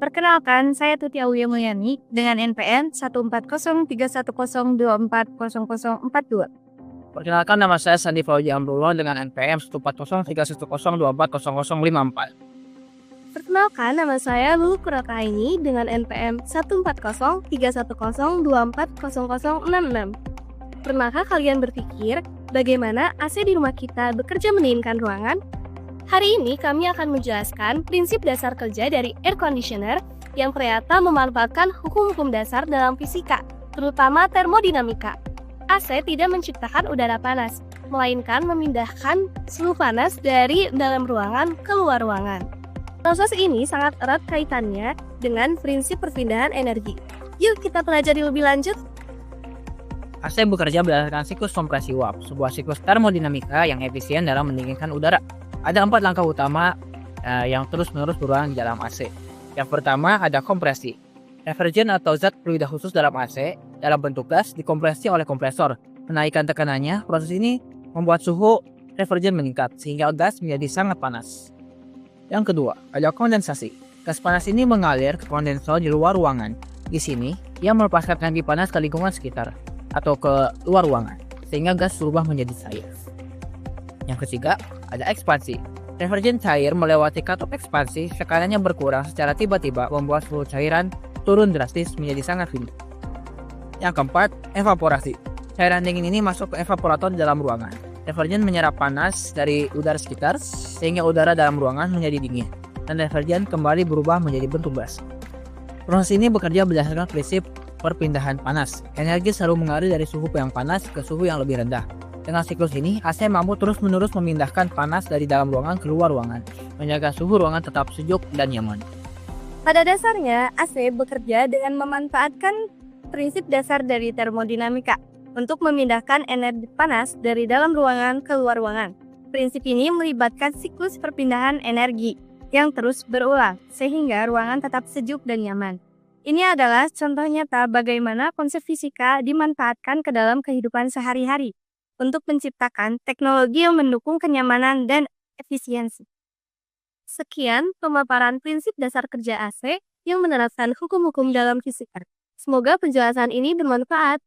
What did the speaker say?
Perkenalkan, saya Tuti Aulia Mulyani dengan NPM 1403110240042. Perkenalkan, nama saya Sandi Fauzi Amrullah dengan NPM 1403110240054. Perkenalkan, nama saya Lulu Kurakaini dengan NPM 1403110240066. Pernahkah kalian berpikir bagaimana AC di rumah kita bekerja mendinginkan ruangan? Hari ini kami akan menjelaskan prinsip dasar kerja dari air conditioner yang ternyata memanfaatkan hukum-hukum dasar dalam fisika, terutama termodinamika. AC tidak menciptakan udara panas, melainkan memindahkan suhu panas dari dalam ruangan ke luar ruangan. Proses ini sangat erat kaitannya dengan prinsip perpindahan energi. Yuk kita pelajari lebih lanjut. AC bekerja berdasarkan siklus kompresi uap, sebuah siklus termodinamika yang efisien dalam mendinginkan udara. Ada 4 langkah utama yang terus-menerus berulang di dalam AC. Yang pertama ada kompresi. Refrigerant atau zat fluida khusus dalam AC dalam bentuk gas dikompresi oleh kompresor. Menaikkan tekanannya, proses ini membuat suhu refrigerant meningkat sehingga gas menjadi sangat panas. Yang kedua, ada kondensasi. Gas panas ini mengalir ke kondensor di luar ruangan. Di sini, ia melepaskan energi panas ke lingkungan sekitar atau ke luar ruangan sehingga gas berubah menjadi cair. Yang ketiga, ada ekspansi. Refrigerant cair melewati katup ekspansi, tekanannya berkurang secara tiba-tiba membuat suhu cairan turun drastis menjadi sangat tinggi. Yang keempat, evaporasi. Cairan dingin ini masuk ke evaporator di dalam ruangan. Refrigerant menyerap panas dari udara sekitar sehingga udara dalam ruangan menjadi dingin dan refrigerant kembali berubah menjadi bentuk gas. Proses ini bekerja berdasarkan prinsip perpindahan panas. Energi selalu mengalir dari suhu yang panas ke suhu yang lebih rendah. Dengan siklus ini, AC mampu terus-menerus memindahkan panas dari dalam ruangan ke luar ruangan, menjaga suhu ruangan tetap sejuk dan nyaman. Pada dasarnya, AC bekerja dengan memanfaatkan prinsip dasar dari termodinamika untuk memindahkan energi panas dari dalam ruangan ke luar ruangan. Prinsip ini melibatkan siklus perpindahan energi yang terus berulang, sehingga ruangan tetap sejuk dan nyaman. Ini adalah contoh nyata bagaimana konsep fisika dimanfaatkan ke dalam kehidupan sehari-hari untuk menciptakan teknologi yang mendukung kenyamanan dan efisiensi. Sekian pemaparan prinsip dasar kerja AC yang menerapkan hukum-hukum dalam fisika. Semoga penjelasan ini bermanfaat.